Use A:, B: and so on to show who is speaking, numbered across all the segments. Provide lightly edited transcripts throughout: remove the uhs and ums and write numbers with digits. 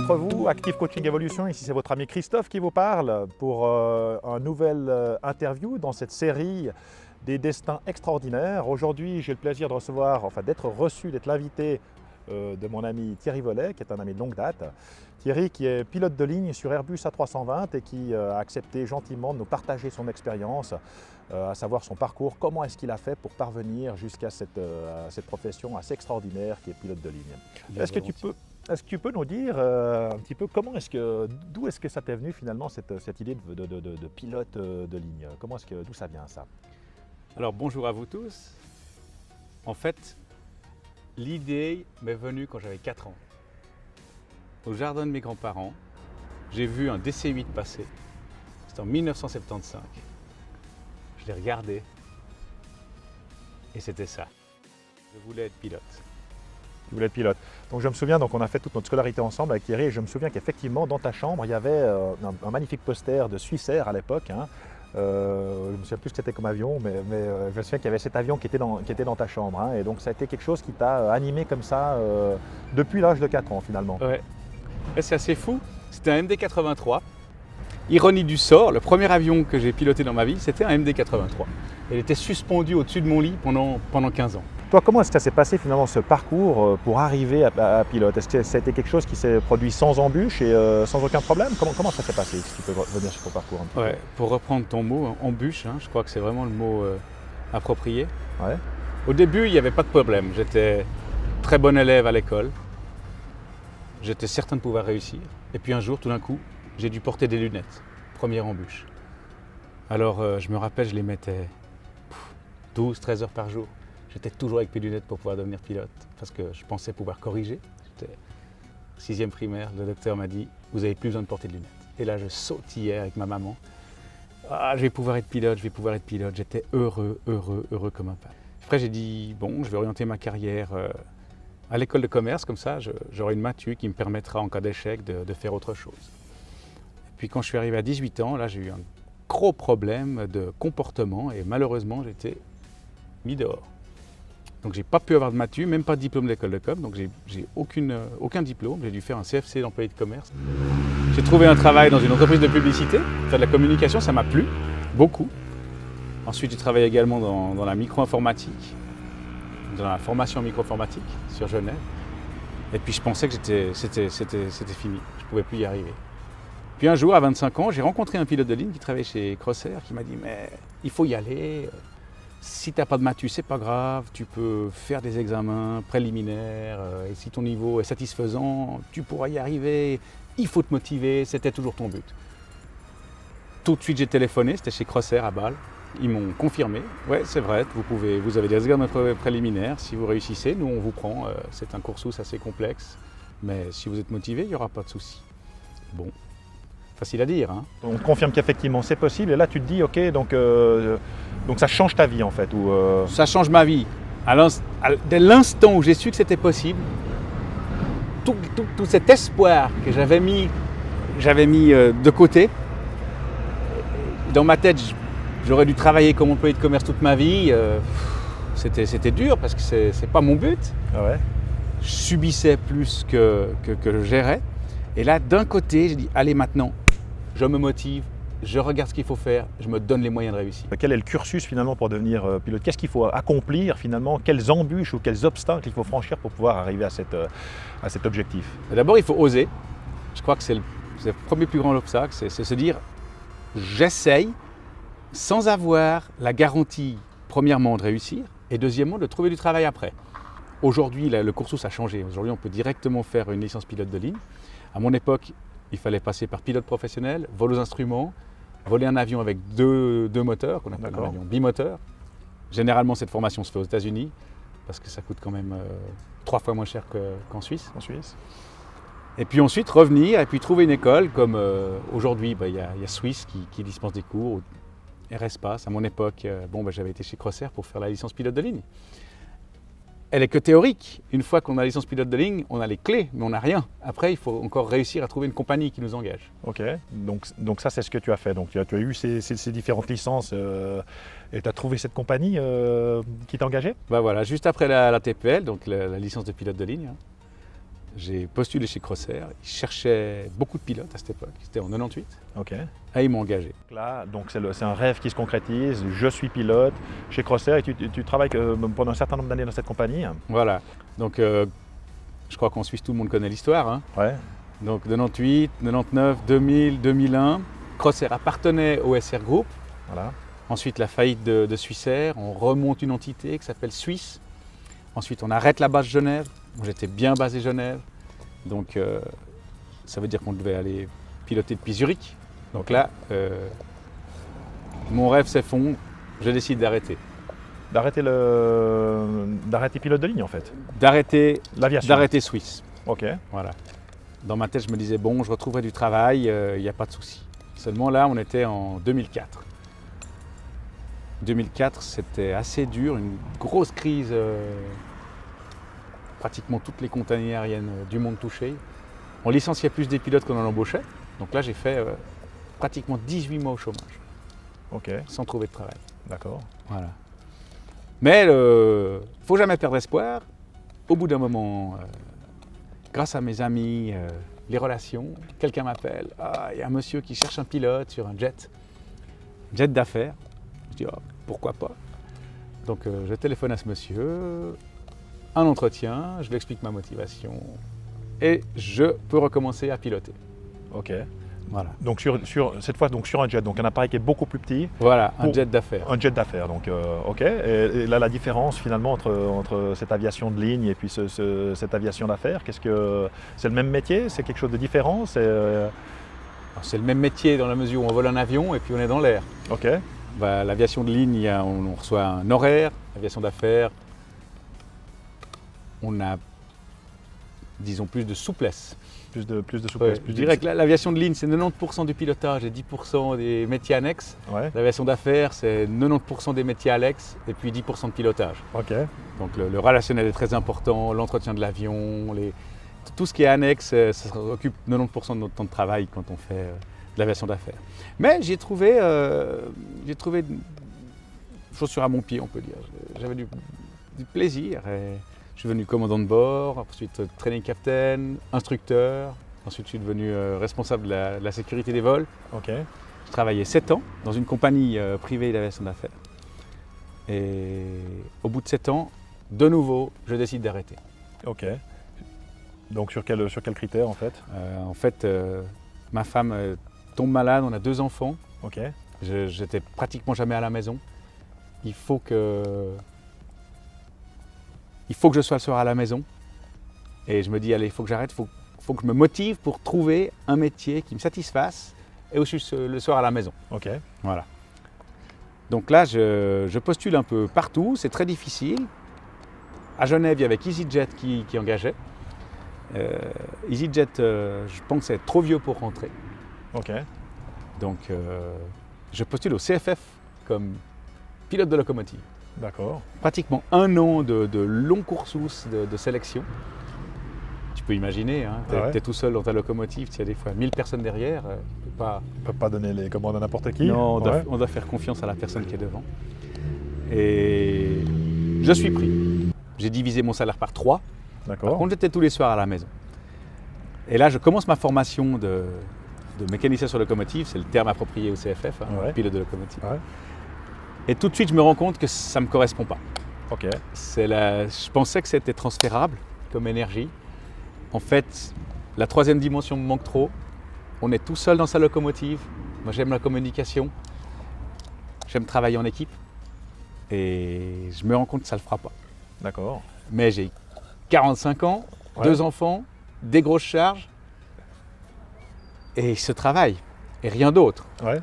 A: d'entre vous, Active Coaching Evolution, ici c'est votre ami Christophe qui vous parle pour un nouvel interview dans cette série des destins extraordinaires. Aujourd'hui j'ai le plaisir de recevoir, d'être reçu, d'être l'invité de mon ami Thierry Vollet, qui est un ami de longue date. Thierry qui est pilote de ligne sur Airbus A320 et qui a accepté gentiment de nous partager son expérience, à savoir son parcours, comment est-ce qu'il a fait pour parvenir jusqu'à cette profession assez extraordinaire qui est pilote de ligne. Est-ce que tu peux nous dire un petit peu d'où est-ce que ça t'est venu finalement cette idée de pilote de ligne? D'où ça vient ça?
B: Alors bonjour à vous tous. En fait, l'idée m'est venue quand j'avais 4 ans. Au jardin de mes grands-parents, j'ai vu un DC-8 passer. C'était en 1975. Je l'ai regardé et c'était ça. Je voulais être pilote.
A: Tu voulais être pilote. Donc je me souviens, on a fait toute notre scolarité ensemble avec Thierry et je me souviens qu'effectivement dans ta chambre, il y avait un magnifique poster de Swissair à l'époque. Je ne me souviens plus ce que c'était comme avion, mais je me souviens qu'il y avait cet avion qui était dans ta chambre. Et donc ça a été quelque chose qui t'a animé comme ça depuis l'âge de 4 ans finalement.
B: Ouais. C'est assez fou. C'était un MD-83. Ironie du sort, le premier avion que j'ai piloté dans ma vie, c'était un MD-83. Il était suspendu au-dessus de mon lit pendant 15 ans.
A: Toi, comment est-ce que ça s'est passé finalement ce parcours pour arriver à pilote? Est-ce que ça a été quelque chose qui s'est produit sans embûche et sans aucun problème? Comment ça s'est passé, si tu peux revenir sur ton parcours un petit peu?
B: Pour reprendre ton mot, embûche, je crois que c'est vraiment le mot approprié.
A: Ouais.
B: Au début, il n'y avait pas de problème. J'étais très bon élève à l'école. J'étais certain de pouvoir réussir. Et puis un jour, tout d'un coup, j'ai dû porter des lunettes. Première embûche. Alors, je me rappelle, je les mettais 12-13 heures par jour. J'étais toujours avec mes lunettes pour pouvoir devenir pilote parce que je pensais pouvoir corriger. J'étais 6e primaire, le docteur m'a dit « Vous n'avez plus besoin de porter de lunettes ». Et là, je sautillais avec ma maman. « Ah, je vais pouvoir être pilote, je vais pouvoir être pilote ». J'étais heureux comme un pain. Après, j'ai dit « Bon, je vais orienter ma carrière à l'école de commerce, comme ça, j'aurai une matu qui me permettra, en cas d'échec, de faire autre chose ». Et puis, quand je suis arrivé à 18 ans, là, j'ai eu un gros problème de comportement et malheureusement, j'ai été mis dehors. Donc j'ai pas pu avoir de matu, même pas de diplôme d'école de com, donc j'ai aucun diplôme, j'ai dû faire un CFC d'employé de commerce. J'ai trouvé un travail dans une entreprise de publicité, faire de la communication, ça m'a plu, beaucoup. Ensuite j'ai travaillé également dans la micro-informatique, dans la formation micro-informatique sur Genève. Et puis je pensais que c'était fini, je ne pouvais plus y arriver. Puis un jour, à 25 ans, j'ai rencontré un pilote de ligne qui travaillait chez Crossair, qui m'a dit « mais il faut y aller ». Si tu n'as pas de matu, c'est pas grave, tu peux faire des examens préliminaires et si ton niveau est satisfaisant, tu pourras y arriver. Il faut te motiver, c'était toujours ton but. Tout de suite, j'ai téléphoné, c'était chez Crossair à Bâle. Ils m'ont confirmé, ouais, c'est vrai, vous avez des examens préliminaires, si vous réussissez, nous on vous prend. C'est un cursus assez complexe, mais si vous êtes motivé, il n'y aura pas de souci. Bon. Facile à dire.
A: On te confirme qu'effectivement c'est possible et là tu te dis ok, donc ça change ta vie en fait
B: Ça change ma vie. Dès l'instant où j'ai su que c'était possible, tout cet espoir que j'avais mis de côté, dans ma tête j'aurais dû travailler comme employé de commerce toute ma vie, c'était dur parce que c'est pas mon but.
A: Ah ouais.
B: Je subissais plus que je gérais. Et là, d'un côté, j'ai dit, allez maintenant, je me motive, je regarde ce qu'il faut faire, je me donne les moyens de réussir.
A: Quel est le cursus finalement pour devenir pilote? Qu'est-ce qu'il faut accomplir finalement? Quelles embûches ou quels obstacles il faut franchir pour pouvoir arriver à cet objectif?
B: D'abord, il faut oser. Je crois que c'est le premier plus grand obstacle, c'est se dire, j'essaye sans avoir la garantie, premièrement, de réussir et deuxièmement, de trouver du travail après. Aujourd'hui, le cursus a changé. Aujourd'hui, on peut directement faire une licence pilote de ligne. À mon époque, il fallait passer par pilote professionnel, vol aux instruments, voler un avion avec deux moteurs, qu'on appelle un avion bimoteur. Généralement, cette formation se fait aux États-Unis, parce que ça coûte quand même 3 fois moins cher qu'en Suisse.
A: En Suisse.
B: Et puis ensuite, revenir et puis trouver une école, comme aujourd'hui, il y a Swiss qui dispense des cours, Airespace. À mon époque, j'avais été chez Crossair pour faire la licence pilote de ligne. Elle est que théorique. Une fois qu'on a la licence pilote de ligne, on a les clés, mais on n'a rien. Après, il faut encore réussir à trouver une compagnie qui nous engage.
A: Ok, donc ça c'est ce que tu as fait. Donc tu as eu ces différentes licences et tu as trouvé cette compagnie qui t'a engagé?
B: Voilà, juste après la TPL, donc la licence de pilote de ligne, J'ai postulé chez Crossair. Ils cherchaient beaucoup de pilotes à cette époque. C'était en 98.
A: Ok.
B: Et ils m'ont engagé.
A: Là, donc c'est un rêve qui se concrétise. Je suis pilote chez Crossair et tu travailles pendant un certain nombre d'années dans cette compagnie.
B: Voilà. Donc, je crois qu'en Suisse, tout le monde connaît l'histoire. Hein.
A: Ouais.
B: Donc, 98, 99, 2000, 2001. Crossair appartenait au SR Group.
A: Voilà.
B: Ensuite, la faillite de Swissair. On remonte une entité qui s'appelle Suisse. Ensuite, on arrête la base Genève. J'étais bien basé Genève. Donc, ça veut dire qu'on devait aller piloter depuis Zurich. Donc là, mon rêve s'effondre. Je décide d'arrêter.
A: D'arrêter pilote de ligne en fait.
B: D'arrêter Suisse.
A: Ok.
B: Voilà. Dans ma tête, je me disais, bon, je retrouverai du travail, il n'y a pas de souci. Seulement là, on était en 2004. 2004, c'était assez dur, une grosse crise. Pratiquement toutes les compagnies aériennes du monde touchées. On licenciait plus des pilotes qu'on en embauchait. Donc là, j'ai fait pratiquement 18 mois au chômage.
A: Ok.
B: Sans trouver de travail.
A: D'accord.
B: Voilà. Mais il ne faut jamais perdre espoir. Au bout d'un moment, grâce à mes amis, les relations, quelqu'un m'appelle. Ah, il y a un monsieur qui cherche un pilote sur un jet d'affaires. Je dis, oh, pourquoi pas. Donc je téléphone à ce monsieur. Un entretien, je lui explique ma motivation et je peux recommencer à piloter.
A: Ok.
B: Voilà.
A: Donc cette fois donc sur un jet, donc un appareil qui est beaucoup plus petit.
B: Voilà, un jet d'affaires.
A: Un jet d'affaires, donc ok. Et là la différence finalement entre cette aviation de ligne et puis cette aviation d'affaires, qu'est-ce que c'est le même métier? C'est quelque chose de différent?
B: C'est le même métier dans la mesure où on vole un avion et puis on est dans l'air.
A: Ok.
B: Bah, l'aviation de ligne, on reçoit un horaire. L'aviation d'affaires, on a, disons, plus de souplesse.
A: Plus de souplesse.
B: Ouais, je dirais que l'aviation de ligne, c'est 90% du pilotage et 10% des métiers annexes. Ouais. L'aviation d'affaires, c'est 90% des métiers annexes et puis 10% de pilotage.
A: Ok.
B: Donc le relationnel est très important, l'entretien de l'avion, tout ce qui est annexe, ça occupe 90% de notre temps de travail quand on fait de l'aviation d'affaires. Mais j'ai trouvé chaussure à mon pied, on peut dire. J'avais du plaisir. Et je suis devenu commandant de bord, ensuite training captain, instructeur. Ensuite, je suis devenu responsable de la sécurité des vols.
A: Ok.
B: J'ai travaillé 7 ans dans une compagnie privée d'aviation d'affaires. Et au bout de 7 ans, de nouveau, je décide d'arrêter.
A: Ok. Donc sur quel critère en fait?
B: Ma femme tombe malade, on a 2 enfants.
A: Ok.
B: J'étais pratiquement jamais à la maison. Il faut que je sois le soir à la maison. Et je me dis, allez, il faut que j'arrête, il faut que je me motive pour trouver un métier qui me satisfasse et où je suis le soir à la maison.
A: Ok.
B: Voilà. Donc là, je postule un peu partout, c'est très difficile. À Genève, il y avait EasyJet qui engageait. EasyJet, je pensais être trop vieux pour rentrer.
A: Ok.
B: Donc, je postule au CFF comme pilote de locomotive.
A: D'accord.
B: Pratiquement 1 an de long cursus de sélection. Tu peux imaginer, hein, tu es tout seul dans ta locomotive, tu as des fois 1000 personnes derrière. Tu ne
A: peux pas donner les commandes à n'importe qui.
B: Non, on doit faire confiance à la personne qui est devant. Et je suis pris. J'ai divisé mon salaire par 3.
A: D'accord.
B: Par contre, j'étais tous les soirs à la maison. Et là, je commence ma formation de mécanicien sur locomotive, c'est le terme approprié au CFF, hein, pilote de locomotive. Ouais. Et tout de suite, je me rends compte que ça ne me correspond pas.
A: Ok.
B: Je pensais que c'était transférable comme énergie. En fait, la 3e dimension me manque trop. On est tout seul dans sa locomotive. Moi, j'aime la communication. J'aime travailler en équipe. Et je me rends compte que ça ne le fera pas.
A: D'accord.
B: Mais j'ai 45 ans, 2 enfants, des grosses charges. Et ce travail, et rien d'autre.
A: Ouais.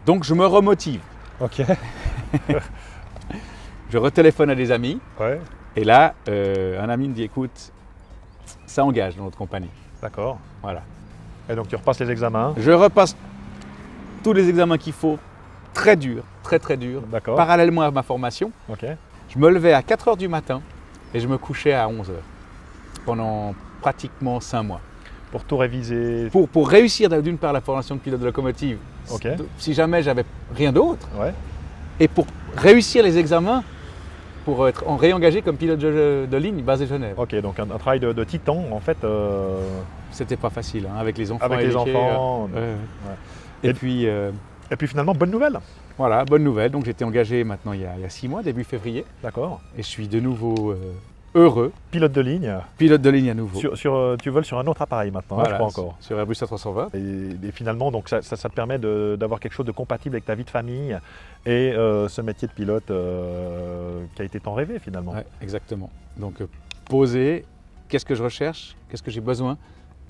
B: Donc, je me remotive.
A: Ok.
B: Je retéléphone à des amis.
A: Ouais.
B: Et là, un ami me dit, écoute, ça engage dans notre compagnie.
A: D'accord.
B: Voilà.
A: Et donc tu repasses les examens?
B: Je repasse tous les examens qu'il faut, très dur, très dur.
A: D'accord.
B: Parallèlement à ma formation.
A: Ok.
B: Je me levais à 4h du matin et je me couchais à 11h pendant pratiquement 5 mois.
A: Pour tout réviser?
B: Pour réussir d'une part la formation de pilote de locomotive,
A: okay.
B: Si jamais j'avais rien d'autre,
A: ouais.
B: Et pour réussir les examens pour être réengagé comme pilote de ligne basé Genève.
A: Ok, donc un travail de titan en fait.
B: C'était pas facile hein, avec les enfants.
A: Avec les enfants.
B: Ouais.
A: Et puis finalement, bonne nouvelle.
B: Voilà, bonne nouvelle. Donc j'ai été engagé maintenant il y a 6 mois, début février.
A: D'accord.
B: Et je suis de nouveau heureux.
A: Pilote de ligne.
B: Pilote de ligne à nouveau.
A: Tu voles sur un autre appareil maintenant,
B: voilà,
A: je crois encore.
B: Sur Airbus A320.
A: Et finalement, donc ça te permet d'avoir quelque chose de compatible avec ta vie de famille et ce métier de pilote qui a été tant rêvé finalement.
B: Ouais, exactement. Donc poser, qu'est-ce que je recherche, qu'est-ce que j'ai besoin,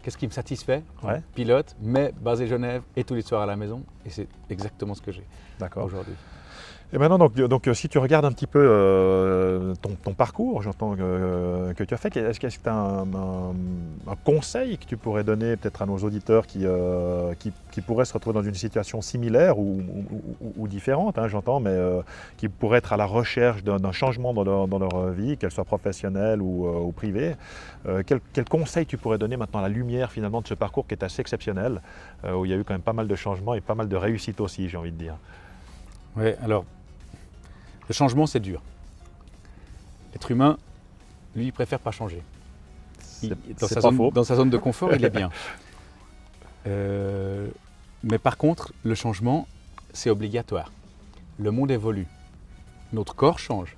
B: qu'est-ce qui me satisfait,
A: Ouais.
B: Pilote, mais basé Genève et tous les soirs à la maison. Et c'est exactement ce que j'ai aujourd'hui.
A: Et maintenant, donc, si tu regardes un petit peu ton parcours, j'entends que tu as fait, est-ce que tu as un conseil que tu pourrais donner peut-être à nos auditeurs qui pourraient se retrouver dans une situation similaire ou différente, hein, j'entends, mais qui pourraient être à la recherche d'un changement dans leur vie, qu'elle soit professionnelle ou privée. Quel conseil tu pourrais donner maintenant à la lumière finalement de ce parcours qui est assez exceptionnel, où il y a eu quand même pas mal de changements et pas mal de réussites aussi, j'ai envie de dire.
B: Oui, alors, le changement, c'est dur. L'être humain, lui, il préfère pas changer. Dans sa zone de confort, il est bien. Mais par contre, le changement, c'est obligatoire. Le monde évolue. Notre corps change.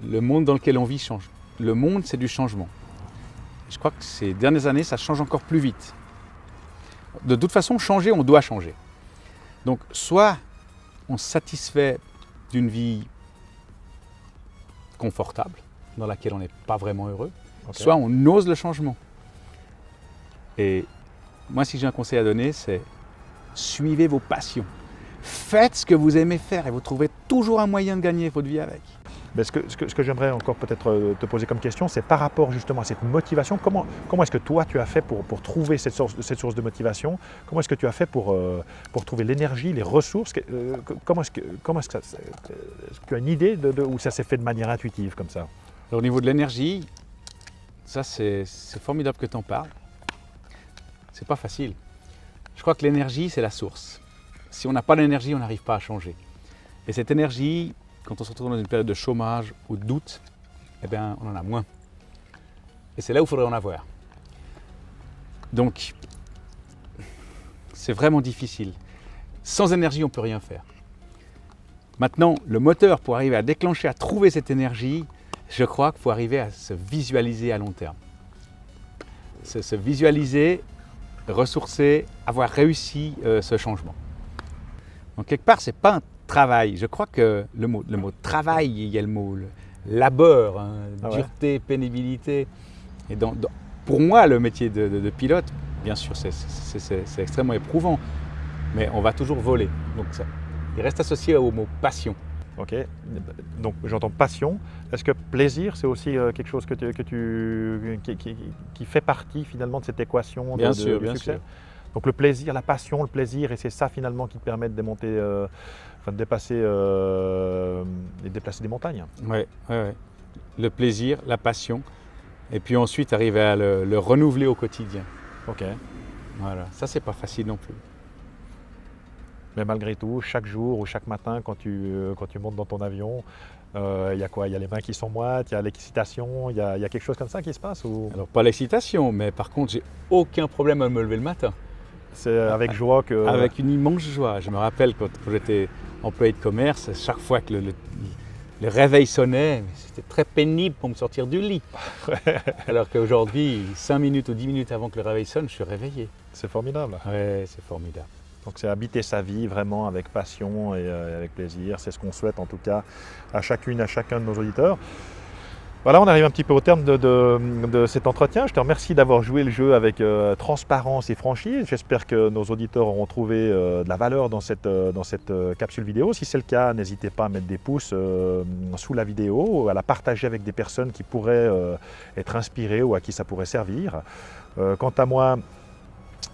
B: Le monde dans lequel on vit change. Le monde, c'est du changement. Je crois que ces dernières années, ça change encore plus vite. De toute façon, changer, on doit changer. Donc, soit on se satisfait d'une vie confortable, dans laquelle on n'est pas vraiment heureux, soit on ose le changement. Et moi, si j'ai un conseil à donner, c'est suivez vos passions. Faites ce que vous aimez faire et vous trouverez toujours un moyen de gagner votre vie avec.
A: Mais ce que j'aimerais encore peut-être te poser comme question, c'est par rapport justement à cette motivation, comment est-ce que toi tu as fait pour trouver cette source de motivation? Comment est-ce que tu as fait pour trouver l'énergie, les ressources? Comment est-ce que tu as une idée où ça s'est fait de manière intuitive comme ça?
B: Alors, au niveau de l'énergie, ça c'est formidable que tu en parles. C'est pas facile. Je crois que l'énergie, c'est la source. Si on n'a pas d'énergie, on n'arrive pas à changer. Et cette énergie, quand on se retrouve dans une période de chômage ou de doute, eh bien, on en a moins. Et c'est là où il faudrait en avoir. Donc, c'est vraiment difficile. Sans énergie, on ne peut rien faire. Maintenant, le moteur pour arriver à déclencher, à trouver cette énergie, je crois qu'il faut arriver à se visualiser à long terme. Se visualiser, ressourcer, avoir réussi ce changement. Donc, quelque part, ce n'est pas un travail. Je crois que le mot travail, il y a le mot labeur, hein, dureté, pénibilité. Et pour moi, le métier de pilote, bien sûr, c'est extrêmement éprouvant, mais on va toujours voler. Donc il reste associé au mot passion.
A: Ok, donc j'entends passion. Est-ce que plaisir, c'est aussi quelque chose qui fait partie finalement de cette équation du succès?
B: Sûr.
A: Donc le plaisir, la passion, le plaisir, et c'est ça finalement qui te permet de démonter, de dépasser et déplacer des montagnes.
B: Oui. Le plaisir, la passion, et puis ensuite arriver à le renouveler au quotidien.
A: Ok.
B: Voilà, ça c'est pas facile non plus.
A: Mais malgré tout, chaque jour ou chaque matin, quand tu montes dans ton avion, il y a quoi? Il y a les mains qui sont moites, il y a l'excitation, il y a quelque chose comme ça qui se passe ou...
B: Alors pas l'excitation, mais par contre, j'ai aucun problème à me lever le matin.
A: C'est avec joie que...
B: Avec une immense joie. Je me rappelle quand j'étais employé de commerce, chaque fois que le réveil sonnait, c'était très pénible pour me sortir du lit. Alors qu'aujourd'hui, 5 minutes ou 10 minutes avant que le réveil sonne, je suis réveillé.
A: C'est formidable.
B: Oui, c'est formidable.
A: Donc c'est habiter sa vie vraiment avec passion et avec plaisir. C'est ce qu'on souhaite en tout cas à chacune, à chacun de nos auditeurs. Voilà, on arrive un petit peu au terme de cet entretien. Je te remercie d'avoir joué le jeu avec transparence et franchise. J'espère que nos auditeurs auront trouvé de la valeur dans cette capsule vidéo. Si c'est le cas, n'hésitez pas à mettre des pouces sous la vidéo, à la partager avec des personnes qui pourraient être inspirées ou à qui ça pourrait servir. Quant à moi,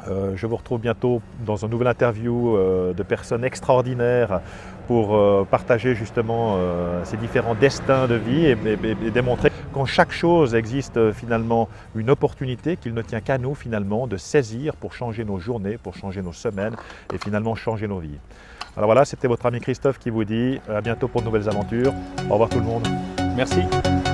A: je vous retrouve bientôt dans une nouvelle interview de personnes extraordinaires pour partager justement ces différents destins de vie et démontrer qu'en chaque chose existe finalement une opportunité qu'il ne tient qu'à nous finalement de saisir pour changer nos journées, pour changer nos semaines et finalement changer nos vies. Alors voilà, c'était votre ami Christophe qui vous dit à bientôt pour de nouvelles aventures. Au revoir tout le monde.
B: Merci.